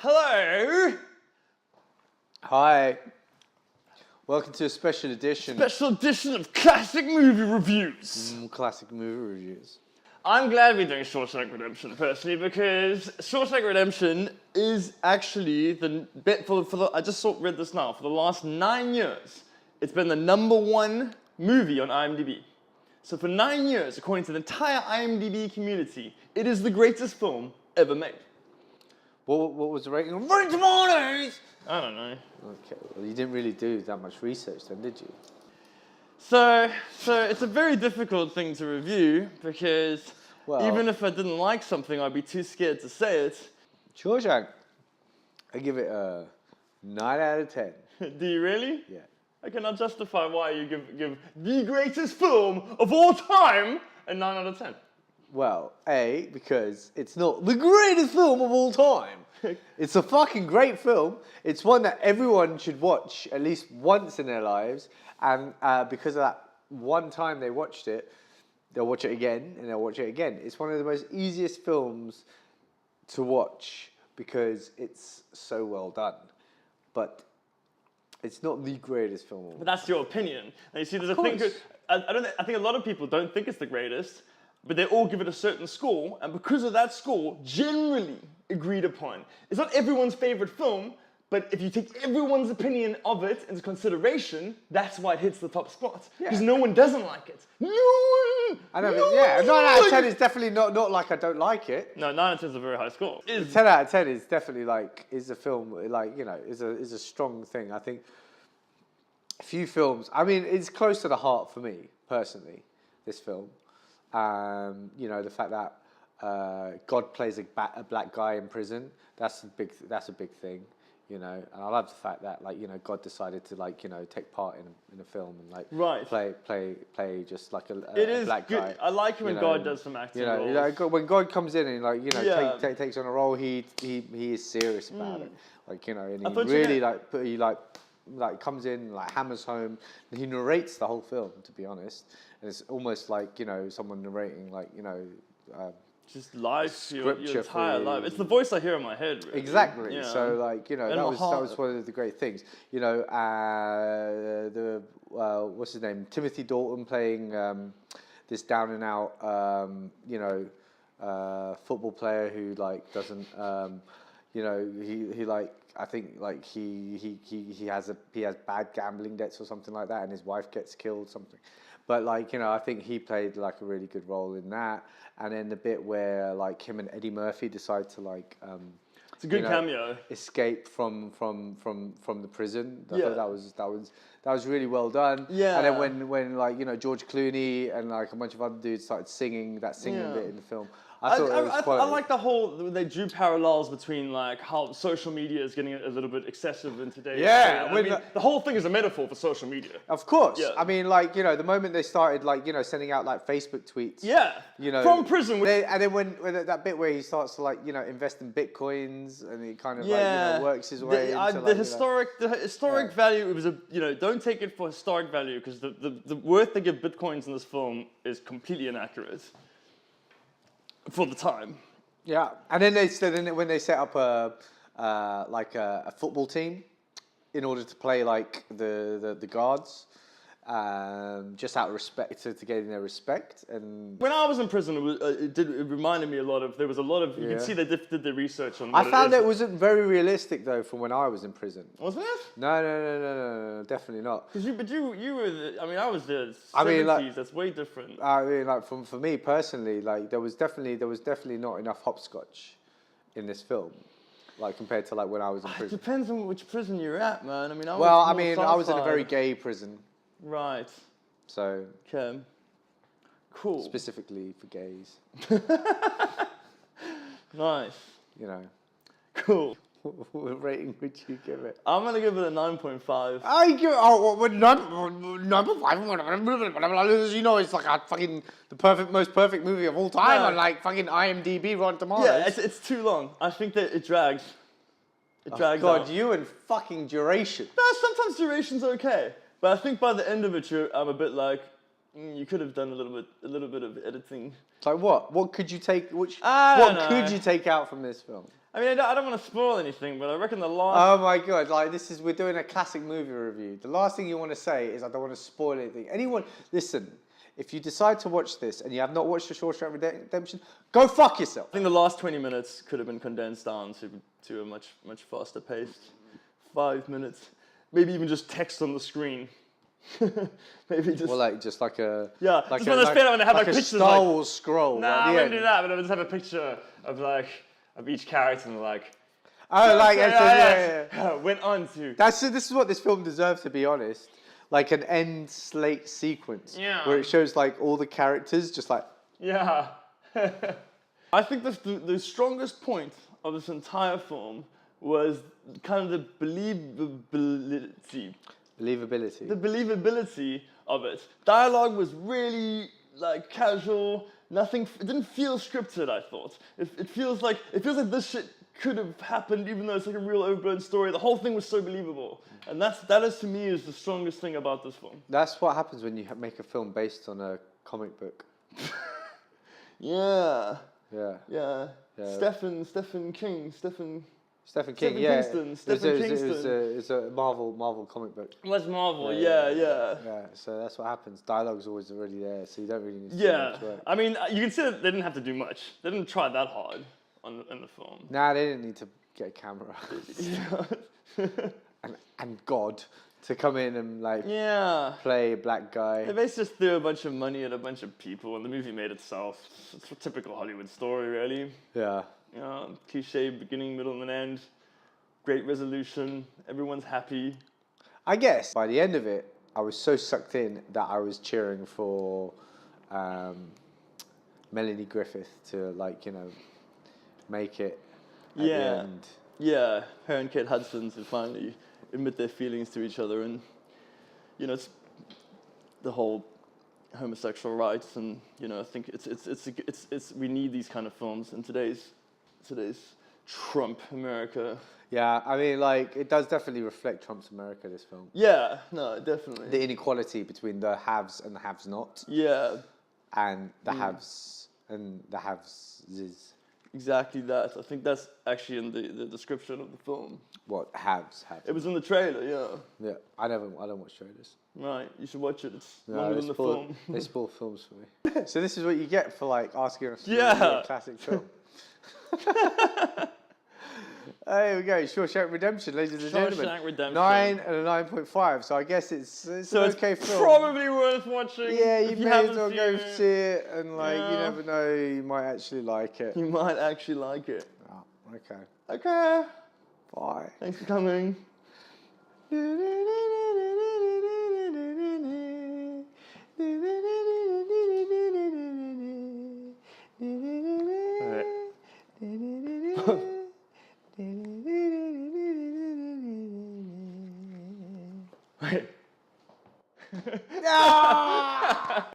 Hello! Hi. Welcome to a special edition. Special edition of classic movie reviews. Classic movie reviews. I'm glad we're doing Shawshank Redemption, personally, because Shawshank Redemption is actually I just read this now, for the last 9 years, it's been the #1 movie on IMDb. So for 9 years, according to the entire IMDb community, it is the greatest film ever made. What was the rating? Rotten Tomatoes! I don't know. Okay, well, you didn't really do that much research then, did you? So it's a very difficult thing to review because even if I didn't like something, I'd be too scared to say it. Shawshank, I give it a 9 out of 10. Do you really? Yeah. I cannot justify why you give the greatest film of all time a 9 out of 10. Well, A, because it's not the greatest film of all time. It's a fucking great film. It's one that everyone should watch at least once in their lives. And because of that one time they watched it, they'll watch it again and they'll watch it again. It's one of the most easiest films to watch because it's so well done. But it's not the greatest film. But that's your opinion. And you see, there's a thing. I think a lot of people don't think it's the greatest, but they all give it a certain score, and because of that score, generally agreed upon. It's not everyone's favorite film, but if you take everyone's opinion of it into consideration, that's why it hits the top spot. Because no one doesn't like it. No one! I know, yeah, 9 out of 10 is definitely not like I don't like it. No, 9 out of 10 is a very high score. 10 out of 10 is definitely is a film, is a strong thing. I think few films, it's close to the heart for me, personally, this film. The fact that God plays a black guy in prison, that's a big thing, and I love the fact that God decided to take part in a film and play just like a black guy. I like it when God does some acting roles. When God comes in and takes on a role, he is serious about it, and he really comes in, hammers home, and he narrates the whole film, to be honest. And it's almost like, someone narrating, just life, your entire life. It's the voice I hear in my head, really. Exactly. Yeah. So, that was one of the great things. What's his name? Timothy Dalton playing this down and out, football player who doesn't, I think he has bad gambling debts or something like that, and his wife gets killed, something. But I think he played a really good role in that. And then the bit where him and Eddie Murphy decide to it's a good cameo. Escape from the prison. I thought that was really well done. Yeah. And then when George Clooney and a bunch of other dudes started singing bit in the film. I like the whole, they drew parallels between how social media is getting a little bit excessive in today's day. The whole thing is a metaphor for social media. Of course. Yeah. The moment they started sending out Facebook tweets. Yeah. From prison. And then when that bit where he starts to invest in bitcoins and he kind of works his way into the historic value, it was don't take it for historic value because the worth they give bitcoins in this film is completely inaccurate. For the time. Yeah, and then when they set up a football team in order to play the guards, just out of respect to gain their respect. And when I was in prison, it reminded me a lot of. There was a lot of. You can see they did their research on. I found it wasn't very realistic though from when I was in prison. Wasn't it? No, definitely not. But you were. I was there. 70s. That's way different. For me personally, there was definitely not enough hopscotch in this film. Compared to when I was in prison. It depends on which prison you're at, man. I was in a very gay prison. Right. So. Okay. Cool. Specifically for gays. Nice. Cool. What rating would you give it? I'm gonna give it a 9.5. I give it 9.5. It's the most perfect movie of all time on fucking IMDb, Rotten Tomatoes. Yeah, it's too long. I think that it drags. It drags. God, out. you and fucking duration. No, sometimes duration's okay. But I think by the end of it, I'm a bit you could have done a little bit of editing. What? What could you take? Could you take out from this film? I mean, I don't want to spoil anything, but I reckon the last. Oh my god! Like we're doing a classic movie review. The last thing you want to say is I don't want to spoil anything. Anyone, listen. If you decide to watch this and you have not watched The Shawshank Redemption, go fuck yourself. I think the last 20 minutes could have been condensed down to a much faster pace. 5 minutes, maybe even just text on the screen. Maybe just. Well, just like a. Yeah, like just when I spin it when they have like a pictures. Star Wars scroll. Nah, I wouldn't do that. But I would just have a picture of each character and like. Oh, like yeah. Went on to. This is what this film deserves, to be honest. Like an end slate sequence. Yeah. Where it shows like all the characters just like. Yeah. I think the strongest point of this entire film was kind of the believability. Believability. The believability of it. Dialogue was really like casual. Nothing. It didn't feel scripted. I thought. It feels like this shit could have happened, even though it's like a real overblown story. The whole thing was so believable, and that is to me is the strongest thing about this film. That's what happens when you make a film based on a comic book. Yeah. Yeah. Yeah. Stephen King. Stephen King, It's a Marvel comic book. It was Marvel, Yeah, so that's what happens. Dialogue's always already there, so you don't really need to do much work. I mean, you can see that they didn't have to do much. They didn't try that hard in the film. Nah, they didn't need to get a camera. and God to come in and play a black guy. They basically just threw a bunch of money at a bunch of people, and the movie made itself. It's a typical Hollywood story, really. Yeah. You know, cliche beginning, middle, and end. Great resolution. Everyone's happy. I guess by the end of it, I was so sucked in that I was cheering for Melanie Griffith to make it at the end. Yeah, her and Kate Hudson to finally admit their feelings to each other, and it's the whole homosexual rights, and I think it's we need these kind of films in today's Trump America. Yeah, I mean, it does definitely reflect Trump's America, this film. Yeah, no, definitely. The inequality between the haves and the have-not. Yeah. And the haves and the have-is. Exactly that. I think that's actually in the description of the film. What, haves? It was in the trailer, yeah. Yeah, I don't watch trailers. Right, you should watch it. It's longer than the film. They spoil films for me. So this is what you get for asking us to do a classic film. There we go, Shawshank Redemption, ladies and gentlemen. Shawshank Redemption. 9 and a 9.5, so I guess it's an okay film. Probably worth watching. Yeah, you may as well go it. see it, and you never know, you might actually like it. You might actually like it. Oh, okay. Okay. Bye. Thanks for coming. Wait.